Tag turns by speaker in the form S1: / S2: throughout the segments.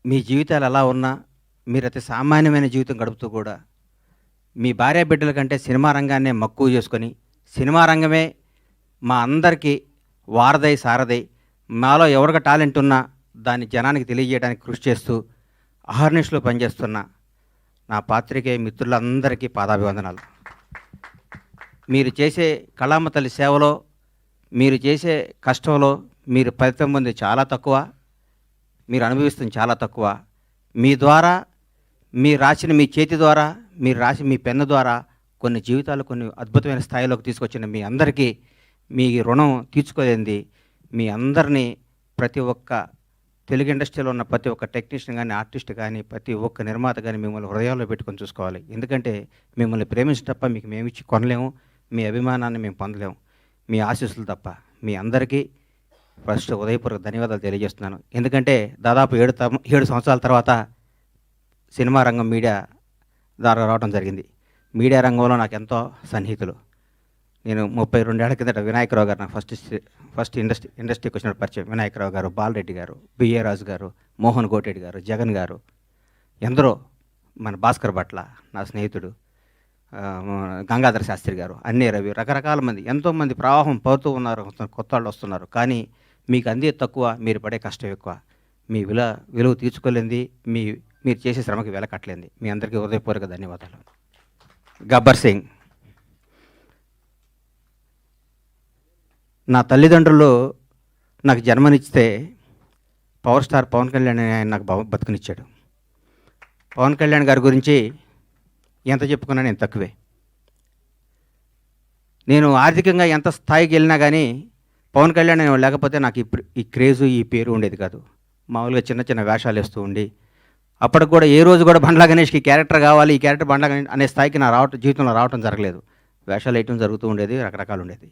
S1: మీ జీవితాలు ఎలా ఉన్నా మీరు అతి సామాన్యమైన జీవితం గడుపుతూ కూడా మీ భార్య బిడ్డల కంటే సినిమా రంగాన్నే మక్కువ చేసుకొని సినిమా రంగమే మా అందరికీ వారధై సారథై మాలో ఎవరికి టాలెంట్ ఉన్నా దాన్ని జనానికి తెలియజేయడానికి కృషి చేస్తూ అహర్నిశలు పనిచేస్తున్న నా పాత్రికేయ మిత్రులందరికీ పాదాభివందనాలు. మీరు చేసే కళామ తల్లి సేవలో మీరు చేసే కష్టంలో మీరు ఫలితం పొంది చాలా తక్కువ, మీరు అనుభవిస్తుంది చాలా తక్కువ. మీ ద్వారా మీరు రాసిన మీ చేతి ద్వారా మీరు రాసి మీ పెన్ను ద్వారా కొన్ని జీవితాలు కొన్ని అద్భుతమైన స్థాయిలోకి తీసుకొచ్చిన మీ అందరికీ మీ రుణం తీర్చుకోలేంది. మీ అందరినీ ప్రతి ఒక్క తెలుగు ఇండస్ట్రీలో ఉన్న ప్రతి ఒక్క టెక్నీషియన్ కానీ ఆర్టిస్ట్ కానీ ప్రతి ఒక్క నిర్మాత కానీ మిమ్మల్ని హృదయాల్లో పెట్టుకొని చూసుకోవాలి. ఎందుకంటే మిమ్మల్ని ప్రేమించడం తప్ప మీకు మేము ఇచ్చి కొనలేము, మీ అభిమానాన్ని మేము పొందలేము, మీ ఆశీస్సులు తప్ప. మీ అందరికీ ఫస్ట్ ఉదయపూర్వక ధన్యవాదాలు తెలియజేస్తున్నాను. ఎందుకంటే దాదాపు 7 సంవత్సరాల తర్వాత సినిమా రంగం మీడియా ద్వారా రావడం జరిగింది. మీడియా రంగంలో నాకు ఎంతో సన్నిహితులు. నేను 32 ఏళ్ల కిందట వినాయకరావు గారు నాకు ఫస్ట్ ఇండస్ట్రీకి వచ్చినప్పుడు పరిచయం. వినాయకరావు గారు, బాలరెడ్డి గారు, బిఏ రాజు గారు, మోహన్ గోటెడ్డి గారు, జగన్ గారు, ఎందరో, మన భాస్కర్ భట్ల నా స్నేహితుడు, గంగాధర శాస్త్రి గారు, అన్నీ రవి, రకరకాల మంది, ఎంతోమంది ప్రవాహం పోతూ ఉన్నారు, కొత్త వాళ్ళు వస్తున్నారు. కానీ మీకు అందే తక్కువ, మీరు పడే కష్టం ఎక్కువ. మీ విలువ తీర్చుకోలేంది, మీరు చేసే శ్రమకి వెలకట్టలేంది. మీ అందరికీ హృదయపూర్వక ధన్యవాదాలు. గబ్బర్ సింగ్. నా తల్లిదండ్రులు నాకు జన్మనిచ్చితే పవర్ స్టార్ పవన్ కళ్యాణ్ ఆయన నాకు బతుకునిచ్చాడు. పవన్ కళ్యాణ్ గారి గురించి ఎంత చెప్పుకున్నా నేను తక్కువే. నేను ఆర్థికంగా ఎంత స్థాయికి వెళ్ళినా కానీ పవన్ కళ్యాణ్ లేకపోతే నాకు ఈ క్రేజు ఈ పేరు ఉండేది కాదు. మామూలుగా చిన్న చిన్న వేషాలు వేస్తూ ఉండి అప్పటికి కూడా ఏ రోజు కూడా బండ్లా గణేష్కి క్యారెక్టర్ కావాలి, ఈ క్యారెక్టర్ బండ్లా గణేష్ అనే స్థాయికి నా జీవితంలో రావటం జరగలేదు. వేషాలు వేయటం జరుగుతూ ఉండేది, రకరకాలు ఉండేది.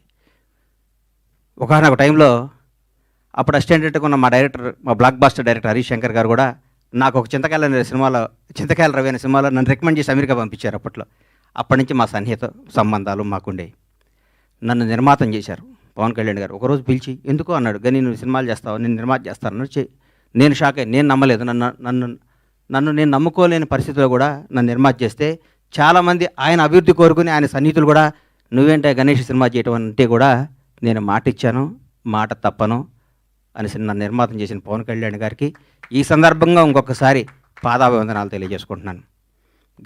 S1: ఒకనొక టైంలో అప్పుడు అసిస్టెంట్గా ఉన్న మా blockbuster director Harish Shankar garu కూడా నాకు ఒక చింతకాయల రవి అనే సినిమాలో నన్ను రికమెండ్ చేసి అమెరికా పంపించారు అప్పట్లో. అప్పటి నుంచి మా సన్నిహిత సంబంధాలు మాకుండేవి. నన్ను నిర్మాతం చేశారు పవన్ కళ్యాణ్ గారు. ఒకరోజు పిలిచి ఎందుకో అన్నాడు, కానీ నువ్వు సినిమాలు చేస్తావు, నేను నిర్మాత చేస్తాను. నేను షాక్ అయ్యి, నేను నమ్మలేదు. నన్ను నేను నమ్ముకోలేని పరిస్థితిలో కూడా నన్ను నిర్మాత చేస్తే చాలామంది ఆయన అభివృద్ధి కోరుకుని ఆయన సన్నిహితులు కూడా నువ్వేంటే గణేష్ సినిమా చేయటం అంటే కూడా నేను మాట ఇచ్చాను, మాట తప్పను అనేసి నన్ను నిర్మాతం చేసిన పవన్ కళ్యాణ్ గారికి ఈ సందర్భంగా ఇంకొకసారి పాదాభివందనాలు తెలియజేసుకుంటున్నాను.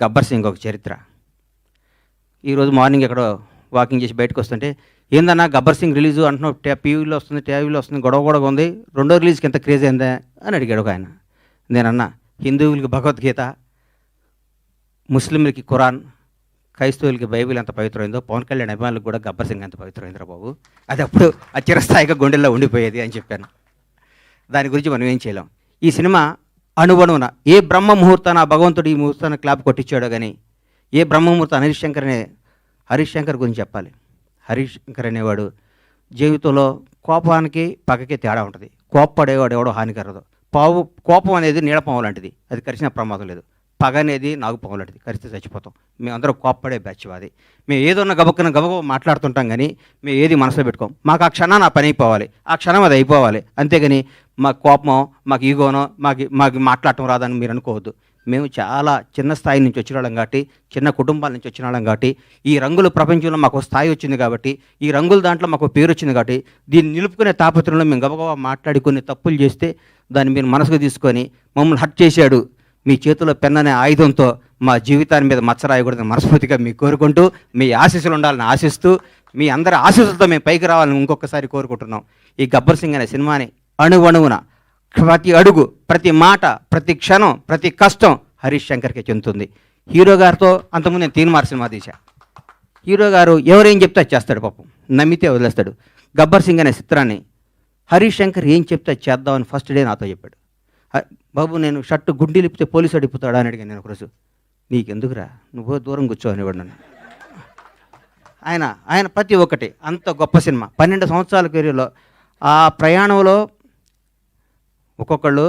S1: గబ్బర్ సింగ్ ఒక చరిత్ర. ఈరోజు మార్నింగ్ ఎక్కడో వాకింగ్ చేసి బయటకు వస్తుంటే, ఏందన్నా గబ్బర్ సింగ్ రిలీజు అంటున్నావు, టీవీలో వస్తుంది, గొడవ ఉంది, రెండో రిలీజ్కి ఎంత క్రేజ్ అయిందా అని అడిగాడు ఒక ఆయన. నేనన్నా, హిందువులకి భగవద్గీత, ముస్లింలకి ఖురాన్, క్రైస్తవులకి బైబిల్ ఎంత పవిత్రమైందో పవన్ కళ్యాణ్ అభిమానులకు కూడా గబ్బర్ సింగ్ ఎంత పవిత్రమైందిరా బాబు, అది అప్పుడు ఆ చిరస్థాయిగా గుండెల్లో ఉండిపోయేది అని చెప్పాను. దాని గురించి మనం ఏం చేయలేం. ఈ సినిమా అణువణువున ఏ బ్రహ్మ ముహూర్తాన భగవంతుడు ఈ ముహూర్తాన్ని క్లాప్ కొట్టించాడో కానీ ఏ బ్రహ్మ ముహూర్తం హరీష్ శంకర్ గురించి చెప్పాలి. హరీష్ శంకర్ అనేవాడు జీవితంలో కోపానికి పగకి తేడా ఉంటుంది. కోప్పడేవాడు ఎవడో హానికరదు. కోపం అనేది నీడపాము లాంటిది, అది కరిచిన ప్రమాదం లేదు. పగ అనేది నాగుపాము లాంటిది, కరిస్తే చచ్చిపోతాం. మేమందరం కోప్పడే బ్యాచ్ అది. మేము ఏదన్నా గబక్కన మాట్లాడుతుంటాం కానీ మేము ఏది మనసులో పెట్టుకోం. మాకు ఆ క్షణాన్ని ఆ పని అయిపోవాలి, ఆ క్షణం అది అయిపోవాలి. అంతేగాని మాకు కోపమో మాకు ఈగోనో మాకు మాట్లాడటం రాదని మీరు అనుకోవద్దు. మేము చాలా చిన్న స్థాయి నుంచి వచ్చిన వాళ్ళం కాబట్టి, చిన్న కుటుంబాల నుంచి వచ్చిన వాళ్ళం కాబట్టి, ఈ రంగుల ప్రపంచంలో మాకు స్థాయి వచ్చింది కాబట్టి, ఈ రంగుల దాంట్లో మాకు పేరు వచ్చింది కాబట్టి, దీన్ని నిలుపుకునే తాపత్రంలో మేము గబగబా మాట్లాడి కొన్ని తప్పులు చేస్తే దాన్ని మీరు మనసుకు తీసుకొని మమ్మల్ని హర్ట్ చేశాడు, మీ చేతిలో పెన్ అనే ఆయుధంతో మా జీవితాన్ని మీద మచ్చరాయకూడదని మనస్ఫూర్తిగా మీకు కోరుకుంటూ, మీ ఆశీస్సులు ఉండాలని ఆశిస్తూ, మీ అందరి ఆశీస్సులతో మేము పైకి రావాలని ఇంకొకసారి కోరుకుంటున్నాం. ఈ గబ్బర్ సింగ్ అనే సినిమాని అణువణువున ప్రతి అడుగు, ప్రతి మాట, ప్రతి క్షణం, ప్రతి కష్టం హరీష్ శంకర్కే చెందుతుంది. హీరో గారితో అంతకుముందు నేను తీన్మార్ సినిమా తీశా. హీరో గారు ఎవరేం చెప్తే చేస్తాడు, పాపం నమ్మితే వదిలేస్తాడు. గబ్బర్ సింగ్ అనే చిత్రాన్ని హరీష్ శంకర్ ఏం చెప్తే చేద్దామని ఫస్ట్ డే నాతో చెప్పాడు. బాబు నేను షర్టు గుండీ లిపితే పోలీసు అడిగిపోతాడా అని అడిగాను నేను ఒకరోజు. నీకెందుకురా, నువ్వు దూరం కూర్చో అనేవాడు నన్ను. ఆయన ప్రతి ఒక్కటి అంత గొప్ప సినిమా. 12 సంవత్సరాల కెరీర్లో ఆ ప్రయాణంలో ఒక్కొక్కళ్ళు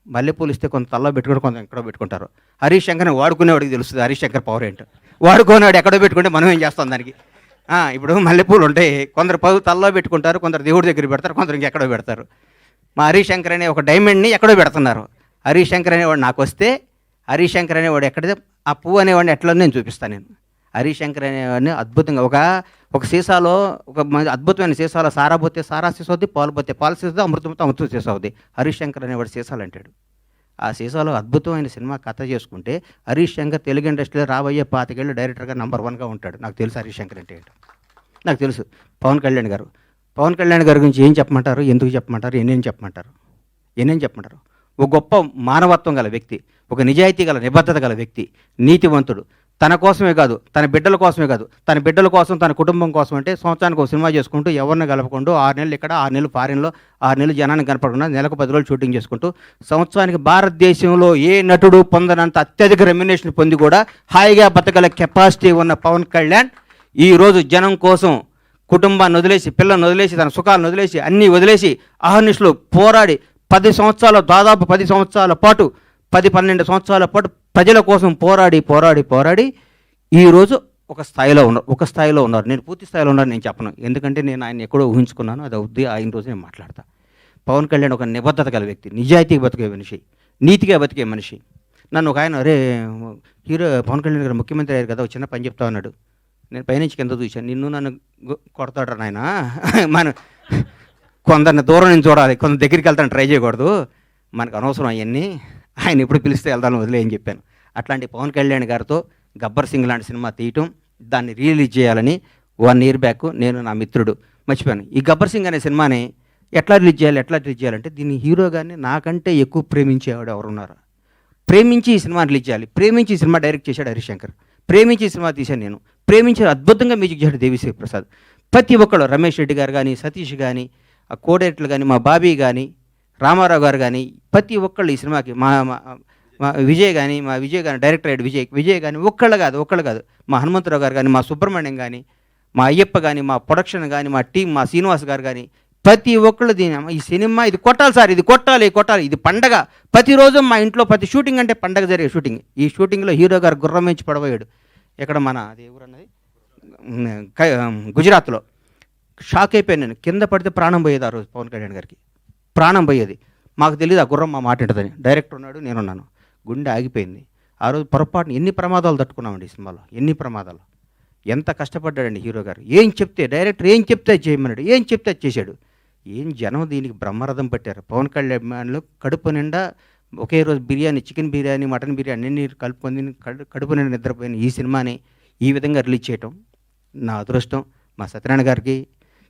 S1: మల్లెపూలు ఇస్తే కొంత తల్లో పెట్టుకుంటే కొంత ఎక్కడో పెట్టుకుంటారు. హరీష్ శంకర్ని వాడుకునేవాడికి తెలుస్తుంది హరీష్ శంకర్ పవర్ ఏంటో. వాడుకునేవాడు ఎక్కడో పెట్టుకుంటే మనం ఏం చేస్తాం దానికి. ఇప్పుడు మల్లెపూలు ఉంటాయి, కొందరు తల్లో పెట్టుకుంటారు, కొందరు దేవుడి దగ్గర పెడతారు, కొందరు ఇంకెక్కడో పెడతారు. మా హరీష్ శంకర్ అనే ఒక డైమండ్ని ఎక్కడో పెడుతున్నారు. హరీష్ శంకర్ అనేవాడు నాకు వస్తే హరీష్ శంకర్ అనేవాడు ఎక్కడితే ఆ పువ్వు అనేవాడిని ఎట్లా నేను చూపిస్తాను. నేను హరీష్ శంకర్ అనేవాడిని అద్భుతంగా ఒక సీసాలో ఒక అద్భుతమైన సీసాలో సారా పోతే సారా సీసా అవుద్ది, పాలు పోతే పాలు సీసా, అమృతంతో అమృతం సీసా అవుద్ది. హరీష్ శంకర్ అనేవాడు సీసాలు అంటాడు. ఆ సీసాలో అద్భుతమైన సినిమా కథ చేసుకుంటే హరీష్ శంకర్ తెలుగు ఇండస్ట్రీలో రాబోయే 25 ఏళ్ళు డైరెక్టర్గా నంబర్ 1గా ఉంటాడు. నాకు తెలుసు హరీష్ శంకర్ అంటే ఏంటో, నాకు తెలుసు. పవన్ కళ్యాణ్ గారి గురించి ఏం చెప్పమంటారు, ఎందుకు చెప్పమంటారు, ఎన్నేం చెప్పమంటారు. ఒక గొప్ప మానవత్వం గల వ్యక్తి, ఒక నిజాయితీ గల నిబద్ధత గల వ్యక్తి, నీతివంతుడు. తన కోసమే కాదు, తన బిడ్డల కోసమే కాదు, తన బిడ్డల కోసం, తన కుటుంబం కోసం అంటే సంవత్సరానికి ఒక సినిమా చేసుకుంటూ ఎవరిని కలపకుండా 6 నెలలు ఇక్కడ, 6 నెలలు ఫారిన్లో, 6 నెలలు జనానికి కనపడకుండా నెలకు 10 రోజులు షూటింగ్ చేసుకుంటూ సంవత్సరానికి భారతదేశంలో ఏ నటుడు పొందనంత అత్యధిక రెమ్యునేషన్ పొంది కూడా హాయిగా బతకగల కెపాసిటీ ఉన్న పవన్ కళ్యాణ్ ఈరోజు జనం కోసం కుటుంబాన్ని వదిలేసి, పిల్లల్ని వదిలేసి, తన సుఖాలను వదిలేసి, అన్నీ వదిలేసి అహర్నిశలు పోరాడి 10 సంవత్సరాలు, దాదాపు 10 సంవత్సరాల పాటు, 10-12 సంవత్సరాల పాటు ప్రజల కోసం పోరాడి ఈరోజు ఒక స్థాయిలో ఉన్నారు. నేను పూర్తి స్థాయిలో ఉన్నాను నేను చెప్పను, ఎందుకంటే నేను ఆయన ఎక్కడో ఊహించుకున్నాను. అది అవుద్ది, ఆయన రోజు నేను మాట్లాడతా. పవన్ కళ్యాణ్ ఒక నిబద్ధత గల వ్యక్తి, నిజాయితీగా బతికే మనిషి, నీతిగా బతికే మనిషి. నన్ను ఒక ఆయన, అరే హీరో పవన్ కళ్యాణ్ గారు ముఖ్యమంత్రి అయ్యారు కదా, ఒక చిన్న పని చెప్తా అన్నాడు. నేను పైనుంచి కింద చూశాను, నన్ను కొడతాడు నాయన, మన కొందరిని దూరం నుంచి చూడాలి, కొందరు దగ్గరికి వెళ్తాను ట్రై చేయకూడదు, మనకు అనవసరం అవన్నీ, ఆయన ఎప్పుడు పిలిస్తే వెళ్తాను వదిలే అని చెప్పాను. అట్లాంటి పవన్ కళ్యాణ్ గారితో గబ్బర్ సింగ్ లాంటి సినిమా తీయటం, దాన్ని రిలీజ్ చేయాలని 1 year బ్యాక్ నేను, నా మిత్రుడు మర్చిపోయాను. ఈ గబ్బర్ సింగ్ అనే సినిమాని ఎట్లా రిలీజ్ చేయాలంటే దీన్ని హీరో గారిని నాకంటే ఎక్కువ ప్రేమించేవాడు ఎవరున్నారు, ప్రేమించి ఈ సినిమా రిలీజ్ చేయాలి, ప్రేమించి ఈ సినిమా డైరెక్ట్ చేశాడు హరీష్ శంకర్, ప్రేమించి ఈ సినిమా తీశాను నేను, ప్రేమించి అద్భుతంగా మ్యూజిక్ చేశాడు దేవిశ్రీ ప్రసాద్. ప్రతి ఒక్కళ్ళు, రమేష్ రెడ్డి గారు కానీ, సతీష్ కానీ, ఆ కోడైరెక్టర్లు కానీ, మా బాబీ కానీ, రామారావు గారు కానీ, ప్రతి ఒక్కళ్ళు ఈ సినిమాకి, మా విజయ్ కానీ డైరెక్టర్ అయ్యాడు విజయ్ కానీ, ఒక్కళ్ళు కాదు, మా హనుమంతరావు గారు కానీ, మా సుబ్రహ్మణ్యం కానీ, మా అయ్యప్ప కానీ, మా ప్రొడక్షన్ కానీ, మా టీం, మా శ్రీనివాస్ గారు కానీ, ప్రతి ఒక్కళ్ళు ఈ సినిమా ఇది కొట్టాలి సార్, ఇది కొట్టాలి, ఇది పండగ. ప్రతిరోజు మా ఇంట్లో ప్రతి షూటింగ్ అంటే పండగ జరిగే షూటింగ్. ఈ షూటింగ్లో హీరో గారు గుర్రం నుంచి పడబోయాడు. ఎక్కడ మన అది ఎవరన్నది గుజరాత్లో. షాక్ అయిపోయాను నేను, కింద పడితే ప్రాణం పోయేది ఆ రోజు. పవన్ కళ్యాణ్ గారికి ప్రాణం పోయేది. మాకు తెలియదు ఆ గుర్రం మా మాట ఉంటుందని. డైరెక్టర్ ఉన్నాడు, నేనున్నాను, గుండె ఆగిపోయింది. ఆ రోజు పొరపాటున ఎన్ని ప్రమాదాలు తట్టుకున్నామండి ఈ సినిమాలో, ఎన్ని ప్రమాదాలు. ఎంత కష్టపడ్డాడండి హీరో గారు. డైరెక్టర్ ఏం చెప్తే చేయమన్నాడు, ఏం చెప్తే చేశాడు. జనం దీనికి బ్రహ్మరథం పట్టారు. పవన్ కళ్యాణ్ కడుపు నిండా ఒకే రోజు బిర్యానీ, చికెన్ బిర్యానీ, మటన్ బిర్యానీ అన్ని కలుపుకొని కడుపు నిండా నిద్రపోయిన ఈ సినిమాని ఈ విధంగా రిలీజ్ చేయటం నా అదృష్టం. మా సత్యనారాయణ గారికి,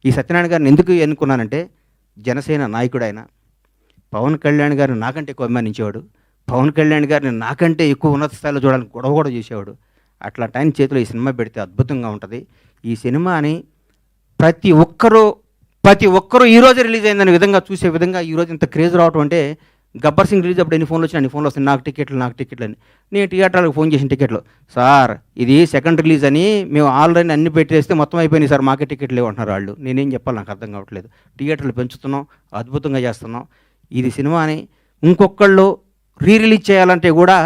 S1: ఈ సత్యనారాయణ గారిని ఎందుకు ఎన్నుకున్నానంటే, జనసేన నాయకుడు ఆయన. పవన్ కళ్యాణ్ గారిని నాకంటే ఎక్కువ అభిమానించేవాడు, పవన్ కళ్యాణ్ గారిని నాకంటే ఎక్కువ ఉన్నత స్థాయిలో చూడాలని గొడవ కూడా చేసేవాడు. అట్లాంటి ఆయన చేతిలో ఈ సినిమా పెడితే అద్భుతంగా ఉంటుంది. ఈ సినిమాని ప్రతి ఒక్కరూ ఈరోజు రిలీజ్ అయిందనే విధంగా చూసే విధంగా ఈరోజు ఇంత క్రేజ్ రావటం అంటే, గబ్బర్ సింగ్ రిలీజ్ అప్పుడు ఎన్ని ఫోన్లు వచ్చినా అన్ని ఫోన్లు వస్తాయి, నాకు టికెట్లు అని. నేను థియేటర్లకు ఫోన్ చేసిన టికెట్లు, సార్ ఇది సెకండ్ రిలీజ్ అని మేము ఆల్రెడీ అన్ని పెట్టేస్తే మొత్తం అయిపోయినాయి సార్, మాకే టికెట్లు లేవంటున్నారు వాళ్ళు. నేనేం చెప్పాలి, నాకు అర్థం కావట్లేదు. థియేటర్లు పెంచుతున్నాం, అద్భుతంగా చేస్తున్నాం. ఇది సినిమాని ఇంకొకళ్ళు రిలీజ్ చేయాలంటే కూడా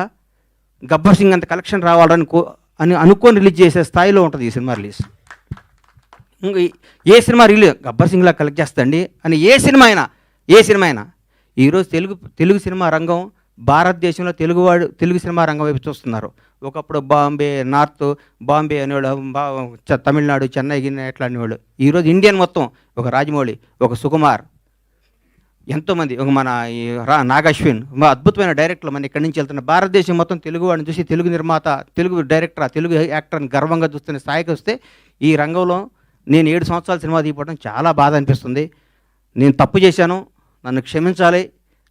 S1: గబ్బర్ సింగ్ అంత కలెక్షన్ రావాలని అనుకొని రిలీజ్ చేసే స్థాయిలో ఉంటుంది ఈ సినిమా రిలీజ్. ఏ సినిమా రిలీజ్ గబ్బర్ సింగ్లా కలెక్ట్ చేస్తండి అని ఏ సినిమా అయినా ఈరోజు తెలుగు సినిమా రంగం భారతదేశంలో తెలుగు సినిమా రంగం వైపు చూస్తున్నారు. ఒకప్పుడు బాంబే అనేవాళ్ళు, తమిళనాడు, చెన్నై ఎట్లా అనేవాళ్ళు. ఈరోజు ఇండియన్ మొత్తం, ఒక రాజమౌళి, ఒక సుకుమార్, ఎంతోమంది, ఒక మన నాగశ్విన్, అద్భుతమైన డైరెక్టర్లు మన ఇక్కడి నుంచి వెళ్తున్న. భారతదేశం మొత్తం తెలుగు వాడిని చూసి తెలుగు నిర్మాత, తెలుగు డైరెక్టర్, తెలుగు యాక్టర్ని గర్వంగా చూస్తున్న స్థాయికి వస్తే, ఈ రంగంలో నేను 7 సంవత్సరాల సినిమా తీయడం చాలా బాధ అనిపిస్తుంది. నేను తప్పు చేశాను, నన్ను క్షమించాలి.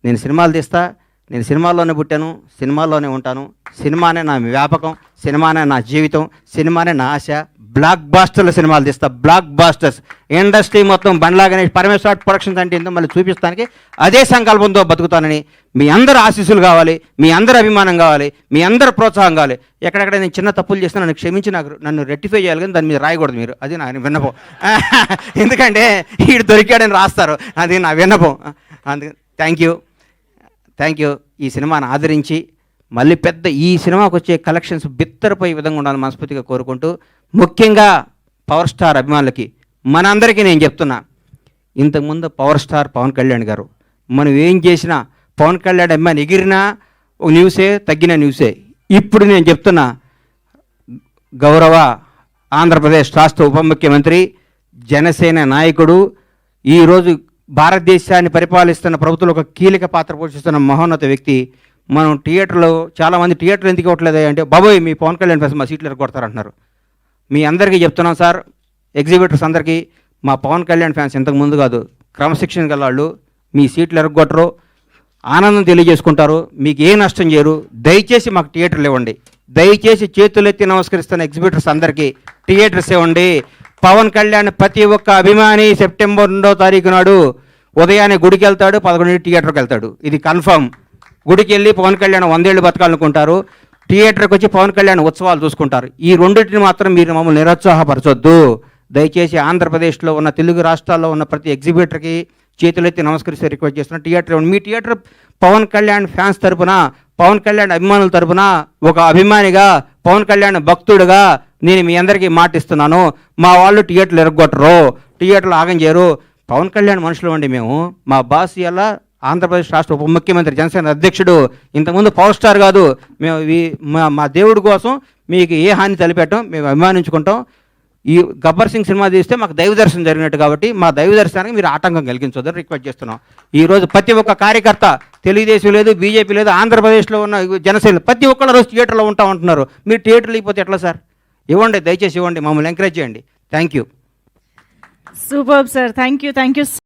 S1: నేను సినిమాలు తీస్తా, నేను సినిమాల్లోనే పుట్టాను, సినిమాల్లోనే ఉంటాను. సినిమానే నా వ్యాపకం, సినిమానే నా జీవితం, సినిమానే నా ఆశ. బ్లాక్ బాస్టర్ల సినిమాలు తీస్తా, బ్లాక్ బాస్టర్స్. ఇండస్ట్రీ మొత్తం బండ్లా గణేష్, పరమేశ్వర ప్రొడక్షన్స్ అంటే ఏంటో మళ్ళీ చూపిస్తానికి అదే సంకల్పంతో బతుకుతానని మీ అందరు ఆశీస్సులు కావాలి, మీ అందరు అభిమానం కావాలి, మీ అందరు ప్రోత్సాహం కావాలి. ఎక్కడెక్కడ నేను చిన్న తప్పులు చేసినా నన్ను క్షమించి నన్ను రెక్టిఫై చేయాలి, కానీ దాని మీద రాయకూడదు మీరు. అది నా విన్నపం. ఎందుకంటే వీడు దొరికాడని రాస్తారు, అది నా విన్నపం. అందుకని థ్యాంక్ యూ. ఈ సినిమాను ఆదరించి మళ్ళీ ఈ సినిమాకు వచ్చే కలెక్షన్స్ బిత్తరపోయే విధంగా ఉండాలని మనస్ఫూర్తిగా కోరుకుంటూ, ముఖ్యంగా పవర్ స్టార్ అభిమానులకి మనందరికీ నేను చెప్తున్నా, ఇంతకుముందు పవర్ స్టార్ పవన్ కళ్యాణ్ గారు మనం ఏం చేసినా పవన్ కళ్యాణ్ అభిమాని ఎగిరినా ఒక న్యూసే, తగ్గిన న్యూసే. ఇప్పుడు నేను చెప్తున్నా, గౌరవ ఆంధ్రప్రదేశ్ రాష్ట్ర ఉప ముఖ్యమంత్రి, జనసేన నాయకుడు, ఈరోజు భారతదేశాన్ని పరిపాలిస్తున్న ప్రభుత్వంలో ఒక కీలక పాత్ర పోషిస్తున్న మహోన్నత వ్యక్తి. మనం థియేటర్లో చాలామంది థియేటర్లు ఎందుకు ఇవ్వట్లేదు అంటే, బాబోయ్ మీ పవన్ కళ్యాణ్ ఫ్యాన్స్ మా సీట్లు ఎరగొడతారంటున్నారు. మీ అందరికీ చెప్తున్నాం సార్, ఎగ్జిబిటర్స్ అందరికీ, మా పవన్ కళ్యాణ్ ఫ్యాన్స్ ఇంతకు ముందు కాదు, క్రమశిక్షణ గల వాళ్ళు, మీ సీట్లు ఎరగొట్టరు, ఆనందం తెలియజేసుకుంటారు, మీకు ఏ నష్టం చేయరు. దయచేసి మాకు థియేటర్లు ఇవ్వండి. దయచేసి చేతులెత్తి నమస్కరిస్తున్న ఎగ్జిబిటర్స్ అందరికీ థియేటర్స్ ఇవ్వండి. పవన్ కళ్యాణ్ ప్రతి ఒక్క అభిమాని సెప్టెంబర్ 2వ తారీఖు నాడు ఉదయాన్నే గుడికి వెళ్తాడు, 11 థియేటర్కి వెళ్తాడు. ఇది కన్ఫర్మ్. గుడికి వెళ్ళి పవన్ కళ్యాణ్ 100 ఏళ్ళు బతకాలనుకుంటారు, థియేటర్కి వచ్చి పవన్ కళ్యాణ్ ఉత్సవాలు చూసుకుంటారు. ఈ రెండింటిని మాత్రం మీరు మమ్మల్ని నిరుత్సాహపరచొద్దు. దయచేసి ఆంధ్రప్రదేశ్లో ఉన్న, తెలుగు రాష్ట్రాల్లో ఉన్న ప్రతి ఎగ్జిబిటర్కి చేతులెత్తి నమస్కరిస్తే రిక్వెస్ట్ చేస్తున్నా, థియేటర్ ఇవ్వండి. మీ థియేటర్ పవన్ కళ్యాణ్ ఫ్యాన్స్ తరపున, పవన్ కళ్యాణ్ అభిమానుల తరపున, ఒక అభిమానిగా, పవన్ కళ్యాణ్ భక్తుడుగా నేను మీ అందరికీ మాటిస్తున్నాను, మా వాళ్ళు థియేటర్లు ఎరగొట్టరు, థియేటర్లు ఆగం చేయరు. పవన్ కళ్యాణ్ మనుషులు అండి మేము. మా బాస్ ఇలా ఆంధ్రప్రదేశ్ రాష్ట్ర ఉప ముఖ్యమంత్రి, జనసేన అధ్యక్షుడు, ఇంతకుముందు పవర్ స్టార్ కాదు. మేము మా దేవుడి కోసం మీకు ఏ హాని తలపెట్టాం, మేము అభిమానించుకుంటాం. ఈ గబ్బర్ సింగ్ సినిమా తీస్తే మాకు దైవ దర్శనం జరిగినట్టు కాబట్టి మా దైవ దర్శనానికి మీరు ఆటంకం కలిగించొద్దని రిక్వెస్ట్ చేస్తున్నాం. ఈరోజు ప్రతి ఒక్క కార్యకర్త, తెలుగుదేశం లేదు, బీజేపీ లేదు, ఆంధ్రప్రదేశ్లో ఉన్న జనసేన ప్రతి ఒక్కళ్ళు రోజు థియేటర్లో ఉంటున్నారు. మీరు థియేటర్లు ఇవ్వకపోతే ఎట్లా సార్? ఇవ్వండి, దయచేసి ఇవ్వండి, మమ్మల్ని ఎంకరేజ్ చేయండి. Thank you.
S2: Super sir, thank you.